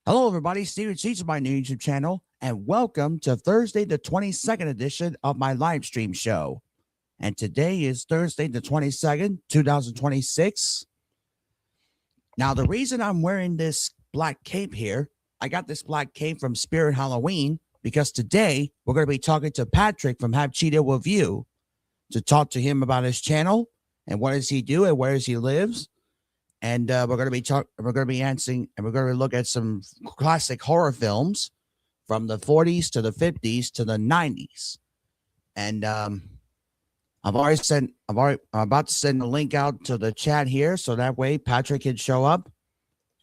Hello, everybody. Steven Cheetah, my new YouTube channel, and welcome to Thursday, the 22nd edition of my live stream show. And today is Thursday, the 22nd, 2026. Now, the reason I'm wearing this black cape here, I got this black cape from Spirit Halloween because today we're going to be talking to Patrick from Have Cheetah With You to talk to him about his channel and what does he do and where does he lives. And we're going to be answering, and we're going to look at some classic horror films from the 40s to the 50s to the 90s. And I'm about to send a link out to the chat here, so that way Patrick can show up,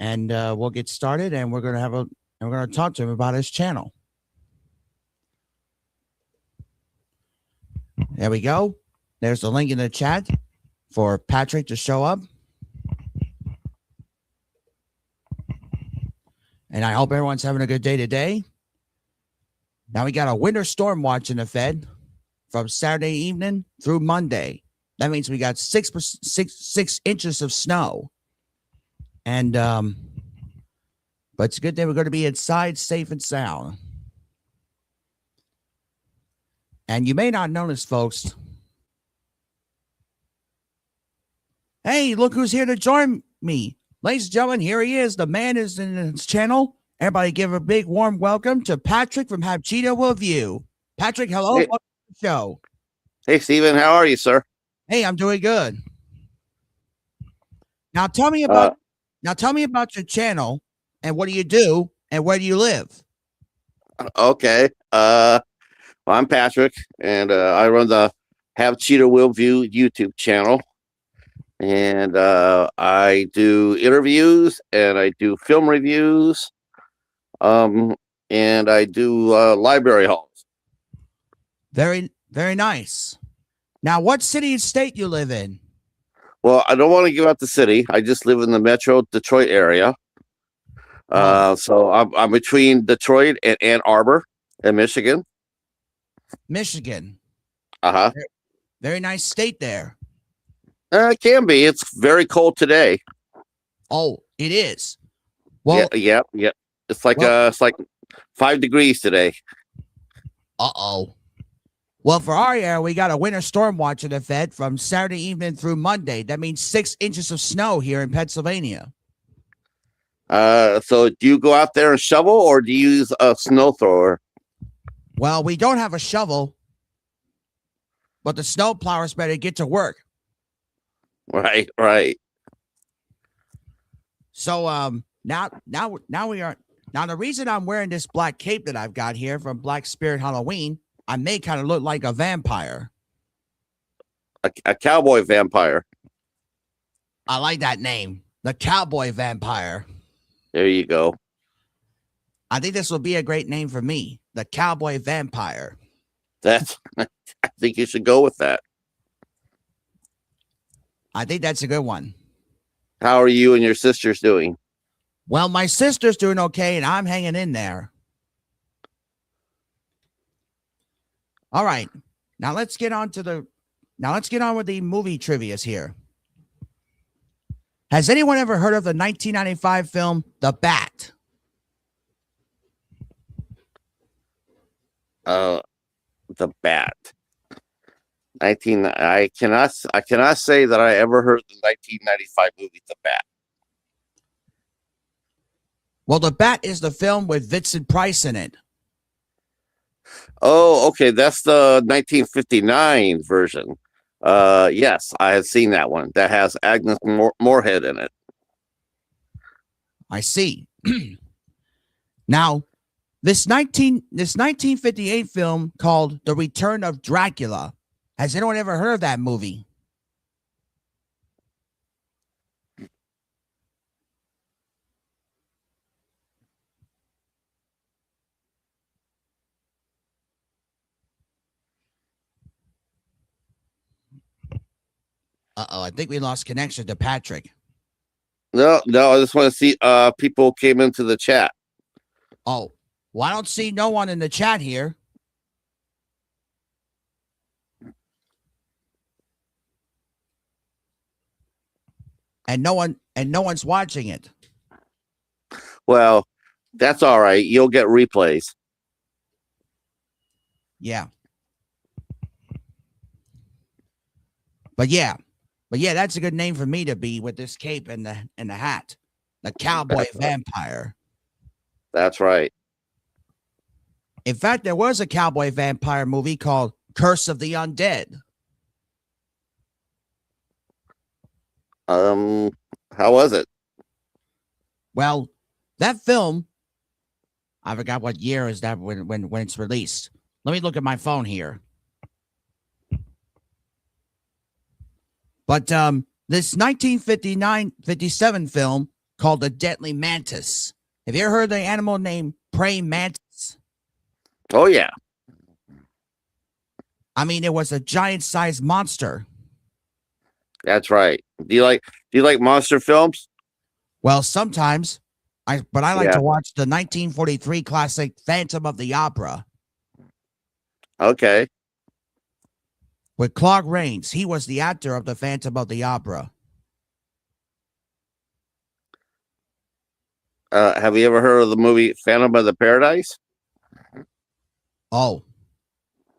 and we'll get started. And we're going to talk to him about his channel. There we go. There's the link in the chat for Patrick to show up. And I hope everyone's having a good day today. Now we got a winter storm watch in effect from Saturday evening through Monday. That means we got 6 inches of snow. And but it's a good day. We're going to be inside safe and sound. And you may not notice, folks. Hey, look who's here to join me. Ladies and gentlemen, here he is. The man is in his channel. Everybody give a big warm welcome to Patrick from Have Cheetah With You. Patrick, hello. Hey. Welcome to the show. Hey, Steven, how are you, sir? Hey, I'm doing good. Now tell me about your channel and what do you do and where do you live? Okay. Well, I'm Patrick, and I run the Have Cheetah With You YouTube channel. And I do interviews, and I do film reviews, and I do library hauls. Very, very nice. Now, what city and state you live in? Well, I don't want to give out the city. I just live in the Metro Detroit area. So I'm between Detroit and Ann Arbor in Michigan. Michigan. Uh-huh. Very nice state there. It can be. It's very cold today. Oh, it is. Well, yeah. It's like 5 degrees today. Uh-oh. Well, for our area, we got a winter storm watch in effect from Saturday evening through Monday. That means 6 inches of snow here in Pennsylvania. So do you go out there and shovel, or do you use a snow thrower? Well, we don't have a shovel, but the snow plowers better get to work. Right. So now the reason I'm wearing this black cape that I've got here from Black Spirit Halloween, I may kind of look like a vampire. A cowboy vampire. I like that name, the cowboy vampire. There you go. I think this will be a great name for me, the cowboy vampire. I think you should go with that. I think that's a good one. How are you and your sisters doing? Well, my sister's doing okay, and I'm hanging in there. All right. Now let's get on with the movie trivias here. Has anyone ever heard of the 1995 film The Bat? The Bat. I cannot say that I ever heard the 1995 movie The Bat. Well, The Bat is the film with Vincent Price in it. Oh, okay. That's the 1959 version. Yes, I have seen that one. That has Agnes Moorehead in it. I see. Now, this 1958 film called The Return of Dracula. Has anyone ever heard of that movie? Uh-oh, I think we lost connection to Patrick. No, I just want to see people came into the chat. Oh, well, I don't see no one in the chat here. And no one's watching it. Well, That's all right. You'll get replays. Yeah. But yeah, that's a good name for me to be with this cape and the hat, the cowboy vampire. That's right. In fact, there was a cowboy vampire movie called Curse of the Undead. How was it? Well, that film, I forgot what year is that when it's released. Let me look at my phone here. But this 1959-57 film called The Deadly Mantis. Have you ever heard the animal named praying mantis? Oh yeah. I mean, it was a giant-sized monster. That's right. Do you like monster films? Well, sometimes, I like Yeah. to watch the 1943 classic Phantom of the Opera Okay. with Claude Rains. He was the actor of the Phantom of the Opera. Have you ever heard of the movie Phantom of the Paradise? Oh,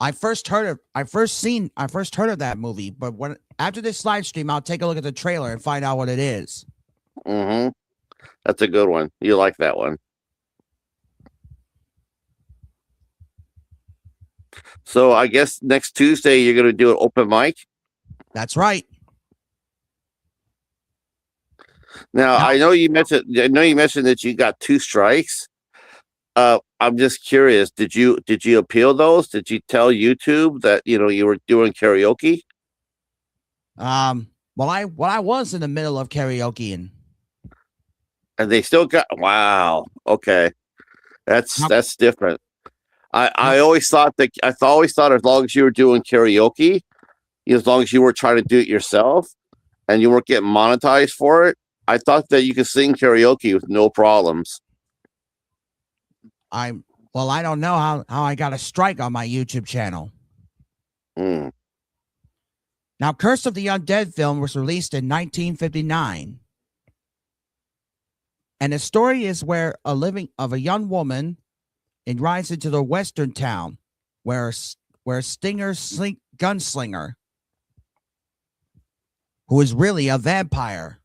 I first heard of that movie, but after this live stream, I'll take a look at the trailer and find out what it is. Mm-hmm. That's a good one. You like that one. So I guess next Tuesday you're gonna do an open mic. That's right. Now I know you mentioned that you got 2 strikes. I'm just curious. Did you appeal those? Did you tell YouTube that you were doing karaoke? Well, I was in the middle of karaoke And they still got wow. Okay, that's different. I always thought as long as you were doing karaoke, as long as you were trying to do it yourself, and you weren't getting monetized for it, I thought that you could sing karaoke with no problems. I don't know how I got a strike on my YouTube channel. Mm. Now, Curse of the Undead film was released in 1959. And the story is where a young woman rides into the western town where a gunslinger who is really a vampire.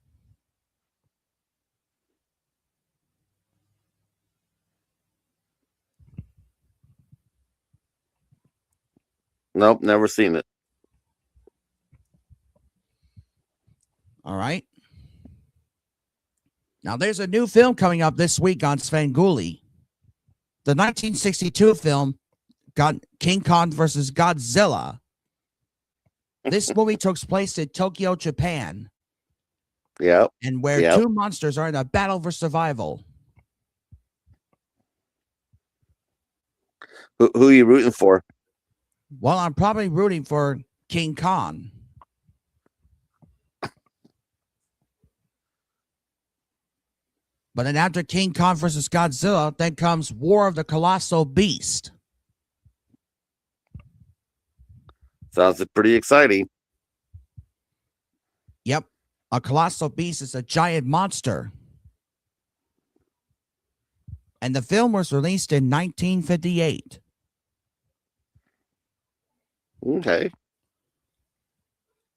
Nope, never seen it. All right. Now, there's a new film coming up this week on Svengoolie. The 1962 film, King Kong versus Godzilla. This movie took place in Tokyo, Japan. Yeah. And where 2 monsters are in a battle for survival. Who are you rooting for? Well, I'm probably rooting for King Kong. But then after King Kong versus Godzilla, then comes War of the Colossal Beast. Sounds pretty exciting. Yep. A colossal beast is a giant monster. And the film was released in 1958. Okay.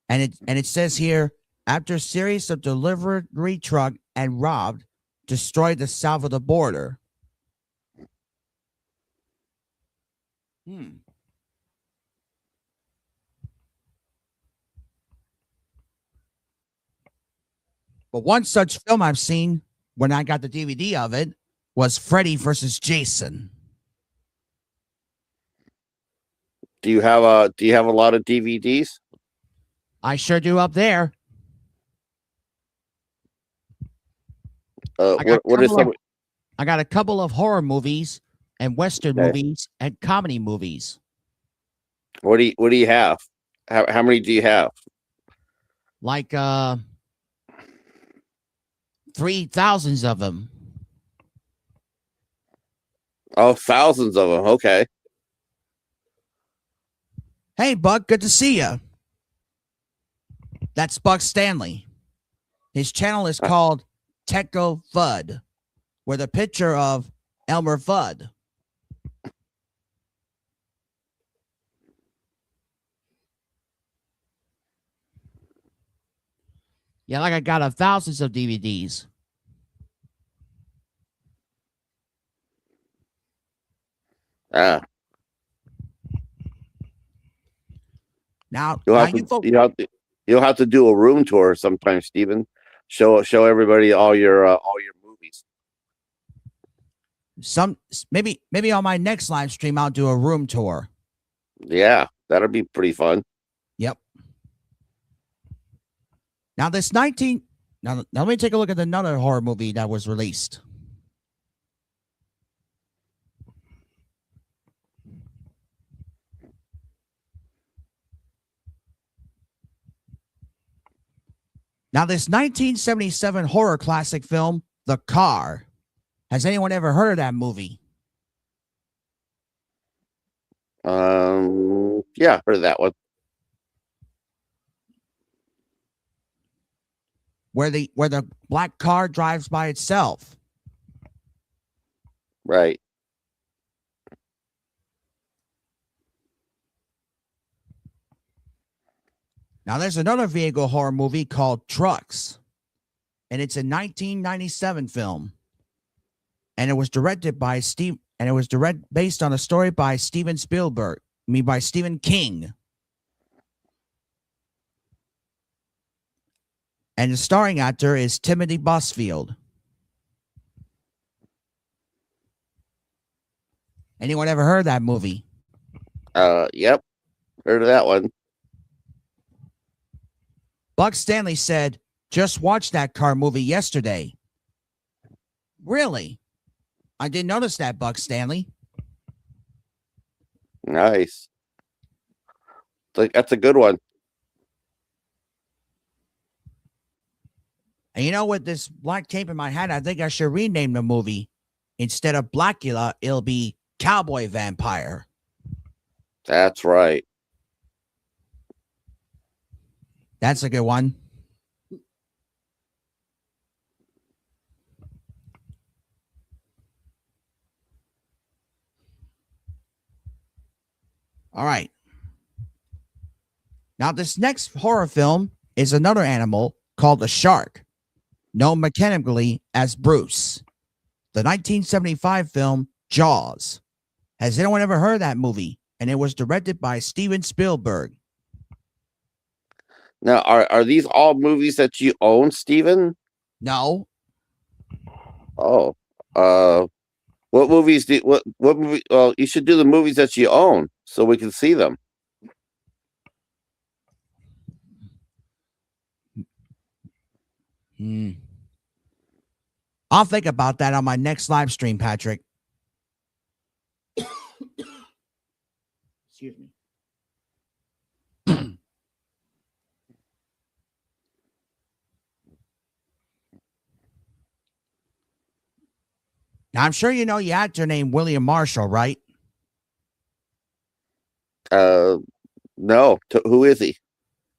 And it says here, after a series of delivery truck and robbed, destroyed the south of the border. But one such film I've seen when I got the DVD of it was Freddy versus Jason. Do you have a lot of DVDs? I sure do up there. What is some? I got a couple of horror movies and Western movies and comedy movies. What do you have? How many do you have? Like 3,000 of them. Oh, thousands of them. Okay. Hey, Buck, good to see you. That's Buck Stanley. His channel is called Techo Fud, with a picture of Elmer Fudd. Yeah, like I got thousands of DVDs. Ah, Now, you'll now have you to folks, you'll have to do a room tour sometime, Stephen. Show everybody all your movies. maybe on my next live stream I'll do a room tour. Yeah, that'll be pretty fun. Yep. Now this 19 now let me take a look at another horror movie that was released. Now this 1977 horror classic film, The Car. Has anyone ever heard of that movie? Yeah, heard of that one. Where the black car drives by itself. Right. Now there's another vehicle horror movie called Trucks, and it's a 1997 film, and it was directed by based on a story by Steven Spielberg. By Stephen King. And the starring actor is Timothy Busfield. Anyone ever heard of that movie? Yep, heard of that one. Buck Stanley said, "Just watched that car movie yesterday." Really? I didn't notice that, Buck Stanley. Nice. That's a good one. And you know, with this black tape in my hat, I think I should rename the movie. Instead of Blackula, it'll be Cowboy Vampire. That's right. That's a good one. All right. Now, this next horror film is another animal called a shark, known mechanically as Bruce. The 1975 film Jaws. Has anyone ever heard of that movie? And it was directed by Steven Spielberg. Now, are these all movies that you own, Stephen? No. Oh, what movies do what movie? Well, you should do the movies that you own so we can see them. I'll think about that on my next live stream, Patrick. Excuse me. Now, I'm sure you know the actor named William Marshall, right? No. Who is he?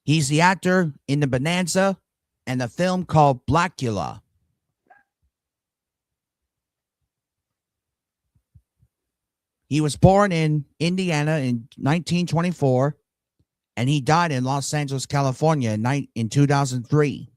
He's the actor in The Bonanza and the film called Blackula. He was born in Indiana in 1924, and he died in Los Angeles, California in 2003.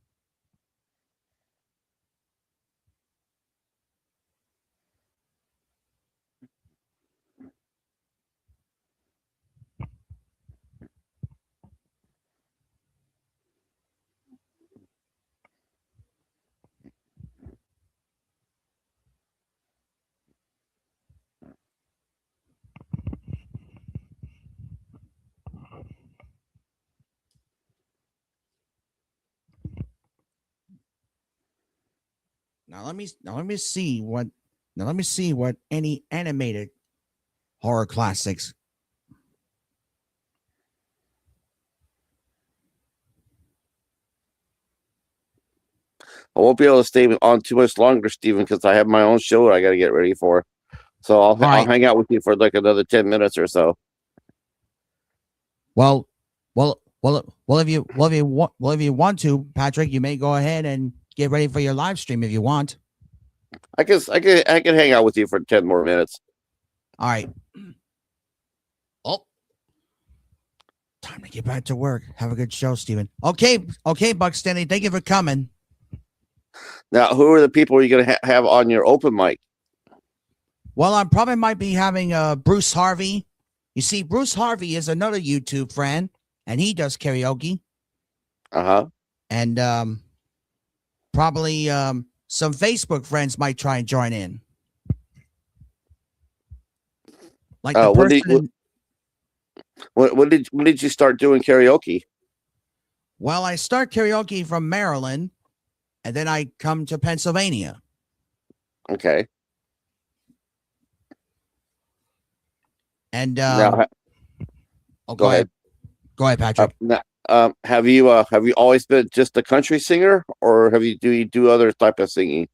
Now let me see what any animated horror classics. I won't be able to stay on too much longer, Stephen, because I have my own show I got to get ready for. So I'll hang out with you for like another 10 minutes or so. Well, if you want to, Patrick, you may go ahead and get ready for your live stream if you want. I can hang out with you for 10 more minutes. All right. Oh, time to get back to work. Have a good show, Steven. Okay, Buck Stanley. Thank you for coming. Now, who are the people you're going to have on your open mic? Well, I probably might be having Bruce Harvey. You see, Bruce Harvey is another YouTube friend, and he does karaoke. Uh-huh. And probably some Facebook friends might try and join in. Like the person. When did you start doing karaoke? Well, I start karaoke from Maryland, and then I come to Pennsylvania. Okay. And now, go ahead. Go ahead, Patrick. Have you always been just a country singer, or do you do other type of singing?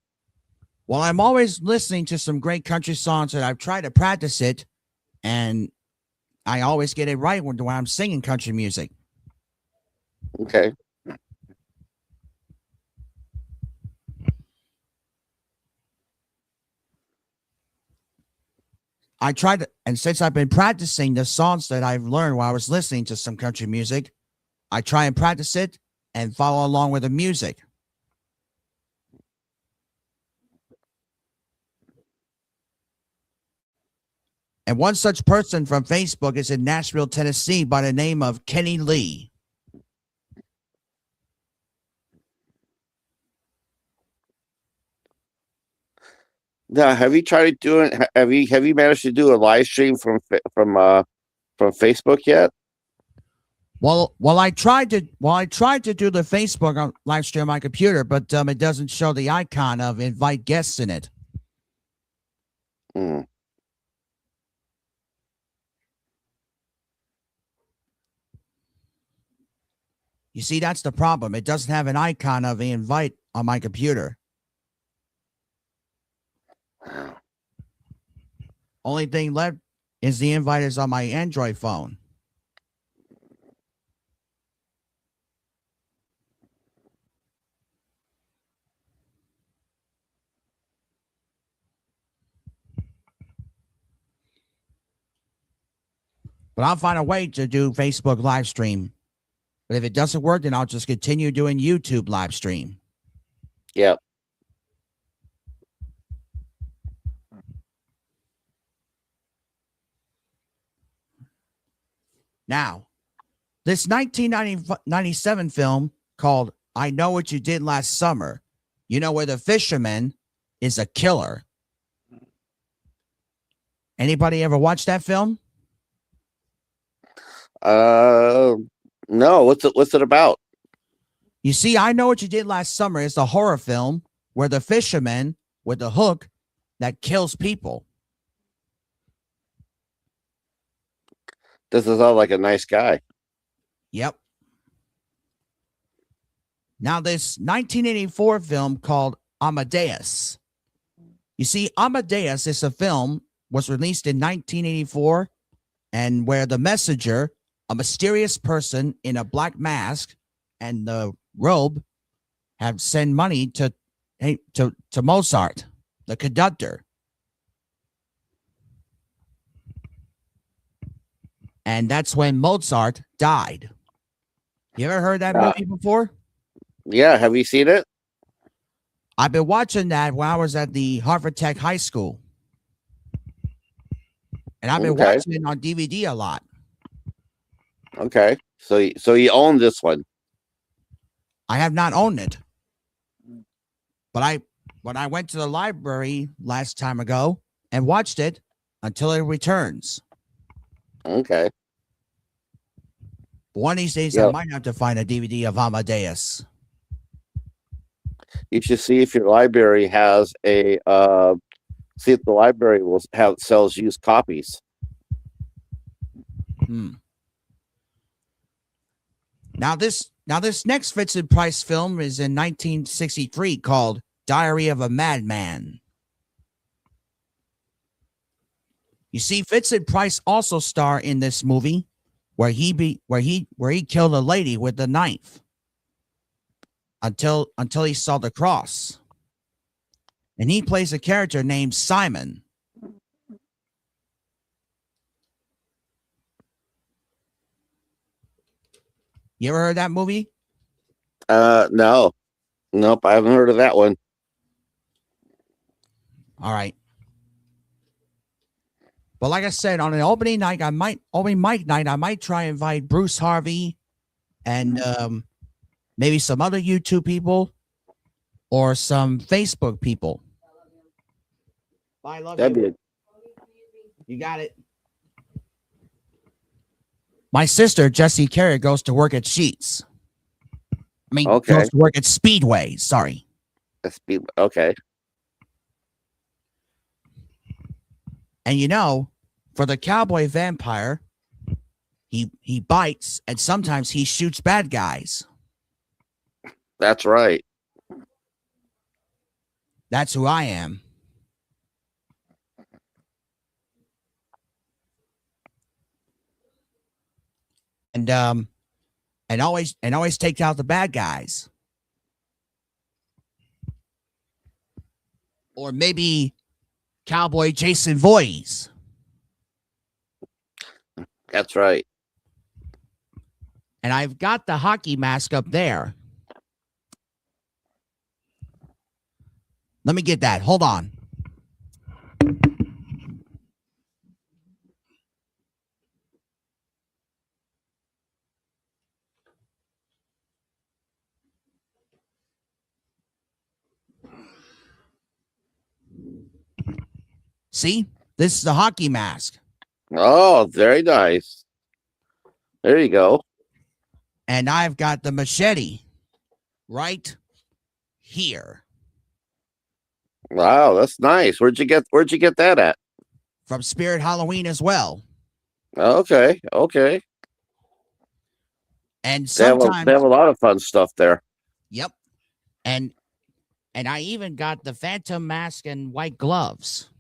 Well, I'm always listening to some great country songs, and I've tried to practice it, and I always get it right when I'm singing country music. Okay. I tried to, and since I've been practicing the songs that I've learned while I was listening to some country music, I try and practice it and follow along with the music. And one such person from Facebook is in Nashville, Tennessee by the name of Kenny Lee. Now, have you tried doing? Have you managed to do a live stream from Facebook yet? Well, I tried to do the Facebook live stream on my computer, but it doesn't show the icon of invite guests in it. Hmm. You see, that's the problem. It doesn't have an icon of the invite on my computer. Only thing left is the invite is on my Android phone. But I'll find a way to do Facebook live stream. But if it doesn't work, then I'll just continue doing YouTube live stream. Yep. Now, this 1997 film called I Know What You Did Last Summer, where the fisherman is a killer. Anybody ever watch that film? No. What's it about? You see, I Know What You Did Last Summer is a horror film where the fisherman with the hook that kills people. This is all like a nice guy. Yep. Now, this 1984 film called Amadeus. You see, Amadeus is a film was released in 1984, and where the messenger, a mysterious person in a black mask and the robe, have sent money to Mozart, the conductor. And that's when Mozart died. You ever heard that movie before? Yeah. Have you seen it? I've been watching that when I was at the Harvard Tech High School. And I've been watching it on DVD a lot. Okay. So you own this one? I have not owned it. But when I went to the library last time ago and watched it until it returns. Okay. One of these days, I might have to find a DVD of Amadeus. You should see if your library has see if the library sells used copies. Now this next Vincent Price film is in 1963 called Diary of a Madman. You see, Vincent Price also starred in this movie where he killed a lady with a knife until he saw the cross. and he plays a character named Simon. You ever heard that movie? No. Nope, I haven't heard of that one. All right. But like I said, on an opening mic night, I might try and invite Bruce Harvey and maybe some other YouTube people or some Facebook people. I love you. You got it. My sister, Jessie Carey, goes to work at Sheets. Goes to work at Speedway. Sorry. Okay. And you know, for the cowboy vampire, he bites and sometimes he shoots bad guys. That's right. That's who I am. And always take out the bad guys. Or maybe Cowboy Jason Voorhees. That's right. And I've got the hockey mask up there. Let me get that. Hold on. See, this is the hockey mask. Oh, very nice. There you go. And I've got the machete right here. Wow, that's nice. Where'd you get that at? From Spirit Halloween as well. Okay. And sometimes they have a lot of fun stuff there. Yep. And I even got the Phantom mask and white gloves.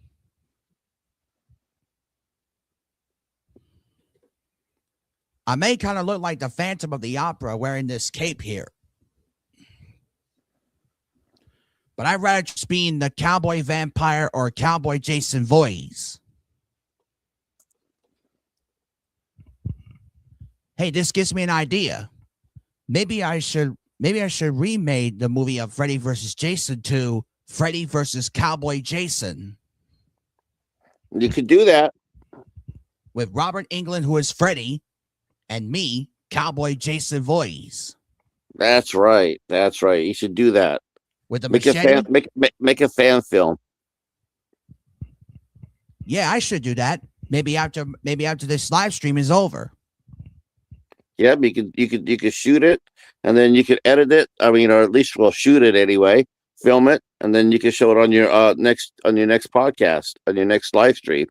I may kind of look like the Phantom of the Opera wearing this cape here. But I'd rather just be in the Cowboy Vampire or Cowboy Jason Voorhees. Hey, this gives me an idea. Maybe I should remake the movie of Freddy vs. Jason to Freddy vs. Cowboy Jason. You could do that. With Robert Englund, who is Freddy, and me, Cowboy Jason Voorhees. That's right. You should do that. With the make machete? Make a fan film. Yeah, I should do that. Maybe after this live stream is over. Yeah, you could shoot it, and then you could edit it. I mean, or at least we'll shoot it anyway, film it, and then you can show it on your next podcast, on your next live stream.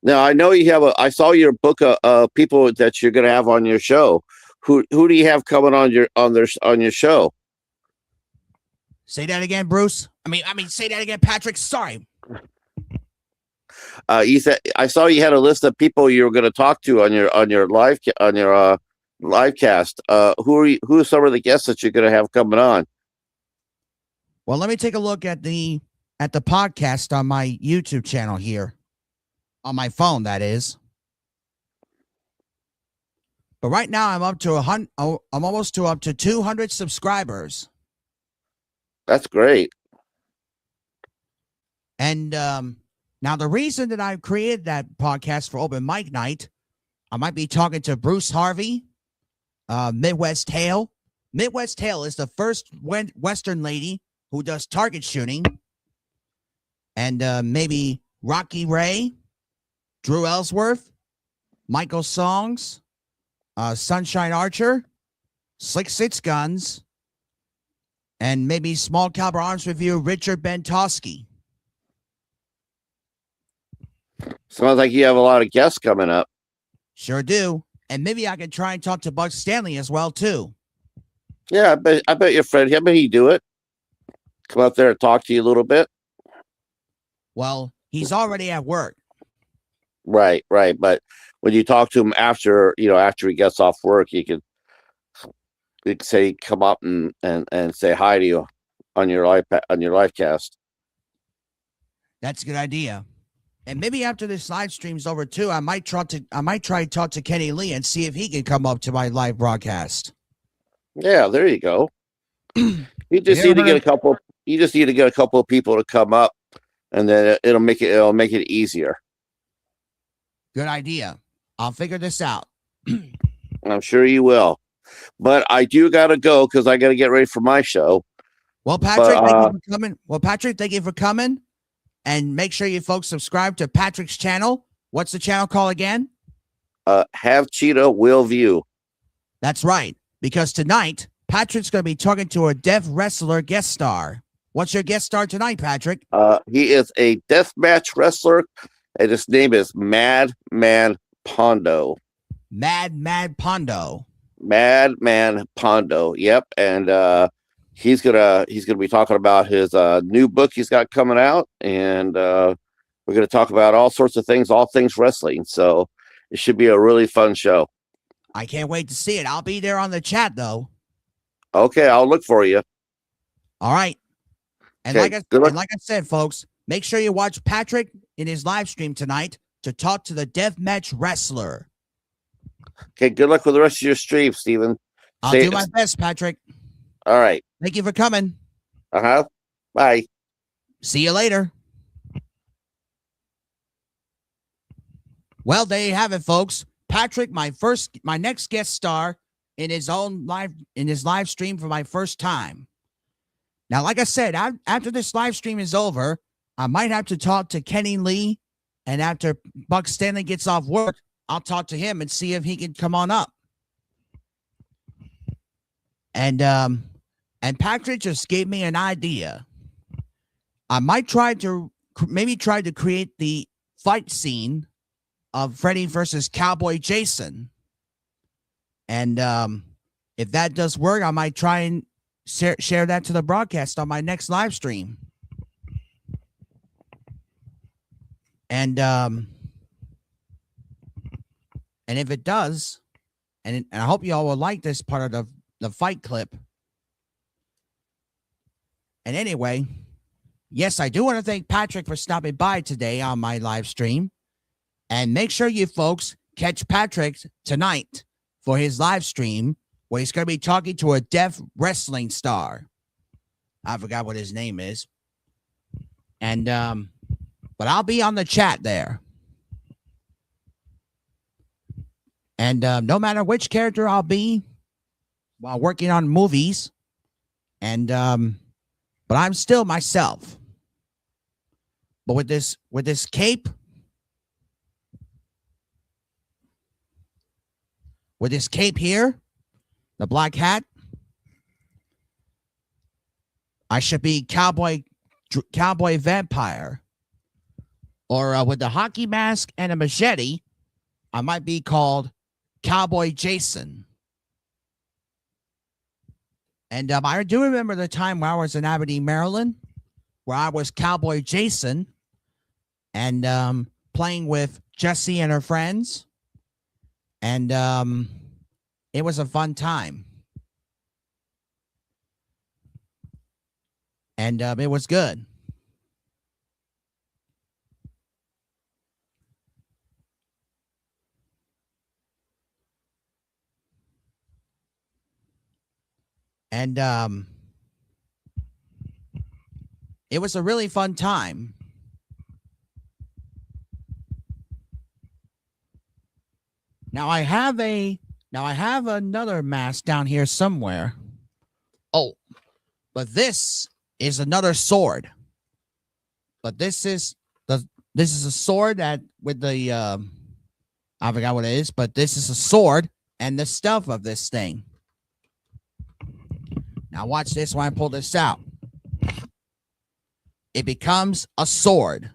Now I know you have I saw your book of people that you're going to have on your show. Who do you have coming on your show? Say that again, Bruce. I mean, say that again, Patrick. Sorry. You said I saw you had a list of people you were going to talk to on your live cast. Who are some of the guests that you're going to have coming on? Well, let me take a look at the podcast on my YouTube channel here, on my phone, that is. But right now, I'm up to I'm almost up to 200 subscribers. That's great. And now the reason that I've created that podcast for Open Mic Night, I might be talking to Bruce Harvey, Midwest Hale. Midwest Hale is the first Western lady who does target shooting. And maybe Rocky Ray, Drew Ellsworth, Michael Songs, Sunshine Archer, Slick Six Guns, and maybe Small Caliber Arms Review, Richard Bentowski. Sounds like you have a lot of guests coming up. Sure do. And maybe I can try and talk to Buck Stanley as well, too. Yeah, I bet your friend, I bet he'd do it. Come out there and talk to you a little bit. Well, he's already at work. Right. But when you talk to him after he gets off work, you could say, come up and say hi to you. on your live cast. That's a good idea. And maybe after this live stream's over too, I might try to talk to Kenny Lee and see if he can come up to my live broadcast. Yeah, there you go. You just You need to ever get a couple. You just need to get a couple of people to come up, and then it'll make it easier. Good idea. I'll figure this out. I'm sure you will. But I do gotta go because I gotta get ready for my show. Well, Patrick, thank you for coming. Well, Patrick, thank you for coming. And make sure you folks subscribe to Patrick's channel. What's the channel called again? Have Cheetah Will View. That's right. Because tonight, Patrick's going to be talking to a deaf wrestler guest star. What's your guest star tonight, Patrick? He is a deathmatch wrestler, and his name is Madman Pondo. Mad Pondo. Madman Pondo. Yep, and he's gonna be talking about his new book he's got coming out, and we're gonna talk about all sorts of things, all things wrestling. So it should be a really fun show. I can't wait to see it. I'll be there on the chat though. Okay, I'll look for you. All right. And Okay, like I said, folks, make sure you watch Patrick in his live stream tonight to talk to the deathmatch wrestler. Okay, good luck with the rest of your stream, Steven. I'll do my best, Patrick. All right. Thank you for coming. Bye. See you later. Well, there you have it, folks. Patrick, my next guest star in his live stream for my first time. Now, like I said, after this live stream is over, I might have to talk to Kenny Lee, and after Buck Stanley gets off work, I'll talk to him and see if he can come on up. And Patrick just gave me an idea. I might try to create the fight scene of Freddy versus Cowboy Jason. And if that does work, I might try and share that to the broadcast on my next live stream. And if it does, and I hope you all will like this part of the fight clip. And anyway, yes, I do want to thank Patrick for stopping by today on my live stream. And make sure you folks catch Patrick tonight for his live stream where he's going to be talking to a deaf wrestling star. I forgot what his name is. And but I'll be on the chat there. And no matter which character I'll be while working on movies, and but I'm still myself. But with this cape, here, the black hat, I should be cowboy vampire. Or with the hockey mask and a machete, I might be called Cowboy Jason. And I do remember the time where I was in Aberdeen, Maryland, where I was Cowboy Jason and playing with Jessie and her friends. And it was a fun time. And it was good. And it was a really fun time. Now I have another mask down here somewhere. Oh, but this is another sword. But this is a sword that with the I forgot what it is, but this is a sword and the stuff of this thing. Now watch this when I pull this out. It becomes a sword.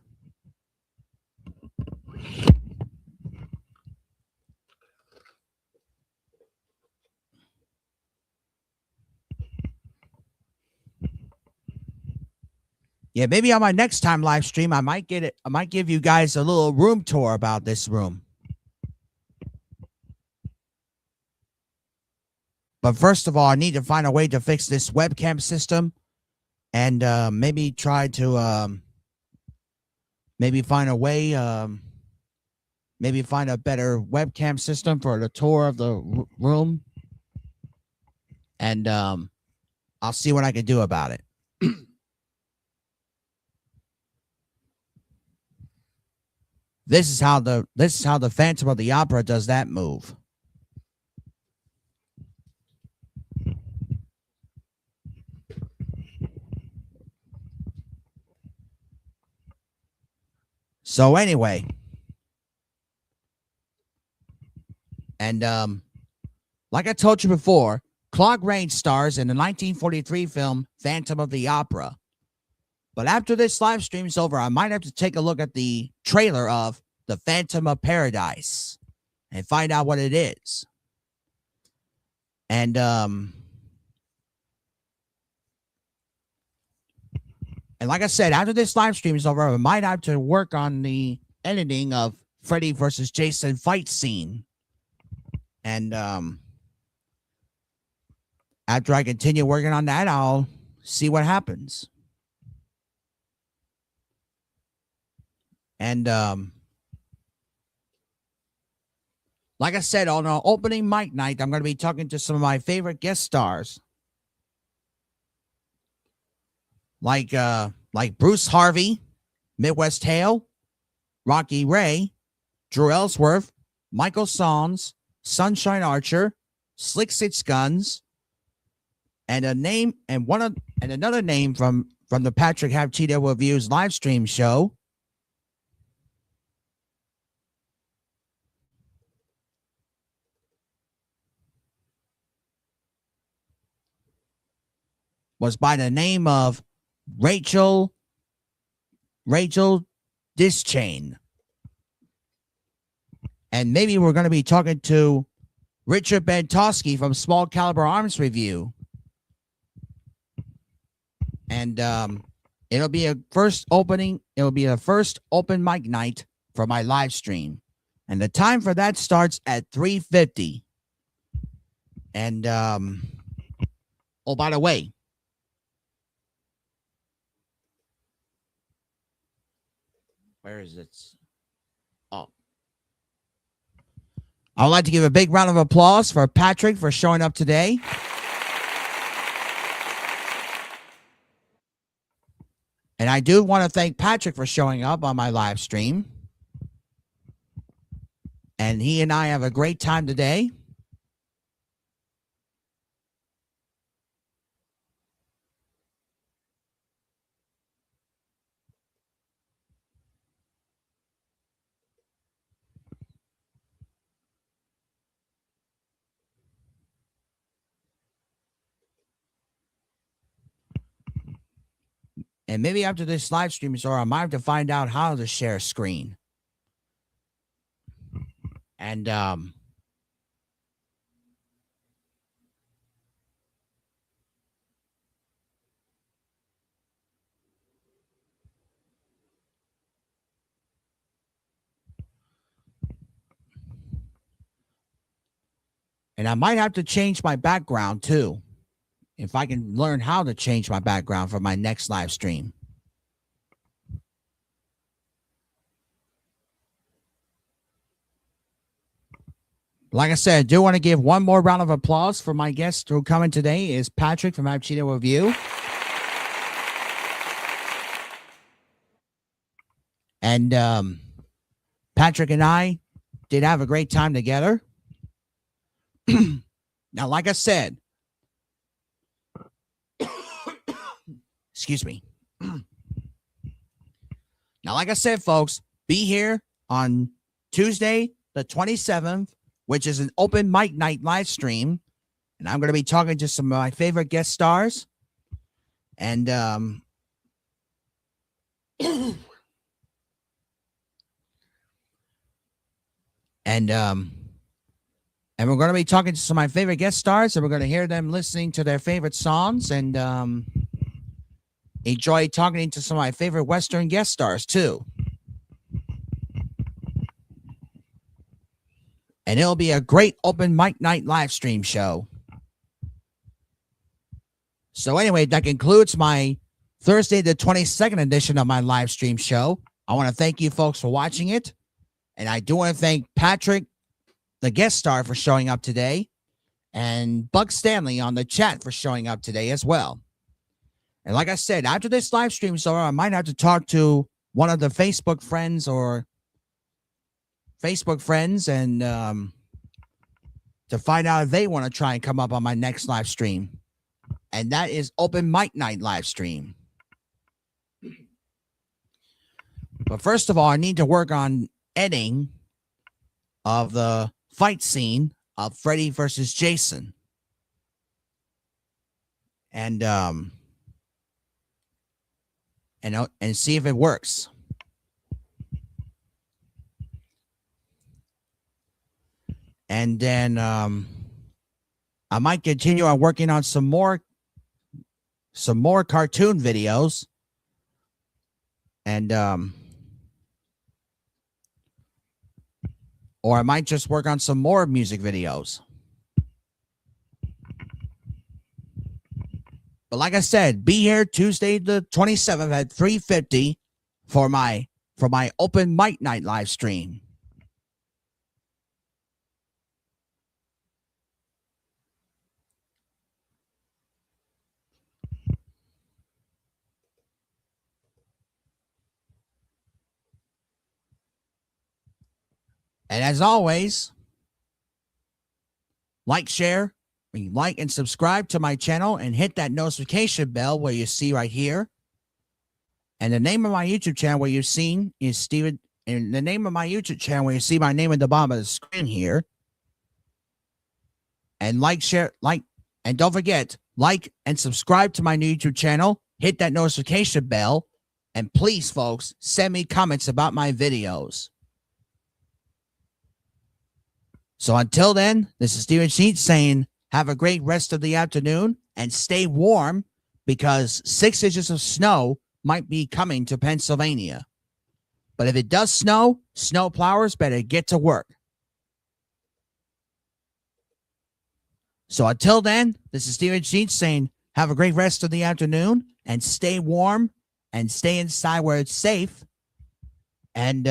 Yeah, maybe on my next time live stream, I might give you guys a little room tour about this room. But first of all, I need to find a way to fix this webcam system. and maybe try to maybe find a way, maybe find a better webcam system for the tour of the room, and I'll see what I can do about it. This is how the Phantom of the Opera does that move. So anyway, and like I told you before, Claude Rains stars in the 1943 film Phantom of the Opera. But after this live stream is over, I might have to take a look at the trailer of The Phantom of Paradise and find out what it is. And like I said, after this live stream is over, I might have to work on the editing of Freddy versus Jason fight scene. And after I continue working on that, I'll see what happens. And like I said, on our opening mic night, I'm going to be talking to some of my favorite guest stars, like Bruce Harvey, Midwest Hale, Rocky Ray, Drew Ellsworth, Michael Songs, Sunshine Archer, Slick Six Guns, and another name from the Patrick Have Cheetah Reviews live stream show. Was by the name of Rachel Dischain. And maybe we're going to be talking to Richard Bentowski from Small Caliber Arms Review. And it'll be a first open mic night for my live stream. And the time for that starts at 3:50. And oh, by the way, where is it? Oh. I would like to give a big round of applause for Patrick for showing up today. And I do want to thank Patrick for showing up on my live stream. And he and I have a great time today. And maybe after this live stream is over, I might have to find out how to share screen. And I might have to change my background too, if I can learn how to change my background for my next live stream. Like I said, I do want to give one more round of applause for my guest who coming today is Patrick from Cheetah Review. And Patrick and I did have a great time together. Now, like I said, excuse me. Now, like I said, folks, be here on Tuesday, the 27th, which is an open mic night live stream. And I'm going to be talking to some of my favorite guest stars. And and we're going to be talking to some of my favorite guest stars, and we're going to hear them listening to their favorite songs, and enjoy talking to some of my favorite Western guest stars too. And it'll be a great open mic night live stream show. So anyway, that concludes my Thursday, the 22nd edition of my live stream show. I want to thank you folks for watching it. And I do want to thank Patrick, the guest star, for showing up today, and Buck Stanley on the chat for showing up today as well. And like I said, after this live stream is over, I might have to talk to one of the Facebook friends and to find out if they want to try and come up on my next live stream. And that is Open Mic Night live stream. But first of all, I need to work on editing of the fight scene of Freddy versus Jason. And see if it works. And then I might continue on working on some more cartoon videos. And or I might just work on some more music videos. But like I said, be here Tuesday the 27th at 3:50 for my Open Mic Night live stream. And as always, like and subscribe to my channel and hit that notification bell where you see right here. And the name of my YouTube channel where you've seen is Steven. And the name of my YouTube channel where you see my name at the bottom of the screen here. And and don't forget, like and subscribe to my new YouTube channel. Hit that notification bell. And please, folks, send me comments about my videos. So until then, this is Steven Sheets saying, have a great rest of the afternoon and stay warm because 6 inches of snow might be coming to Pennsylvania. But if it does snow, snow plowers better get to work. So until then, this is Steven Sheets saying, have a great rest of the afternoon and stay warm and stay inside where it's safe. And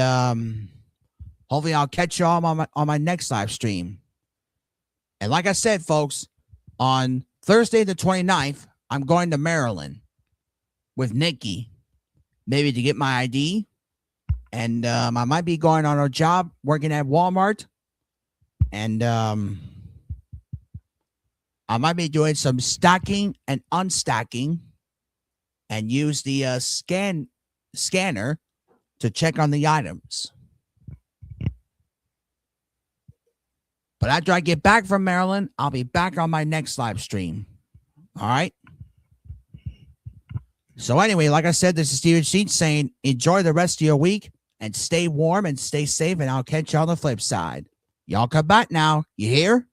hopefully I'll catch you all on my next live stream. And like I said, folks, on Thursday the 29th, I'm going to Maryland with Nikki, maybe to get my ID. And I might be going on a job working at Walmart. And I might be doing some stacking and unstacking and use the scanner to check on the items. But after I get back from Maryland, I'll be back on my next live stream. All right? So anyway, like I said, this is Steven Sheets saying, enjoy the rest of your week and stay warm and stay safe, and I'll catch you on the flip side. Y'all come back now. You hear?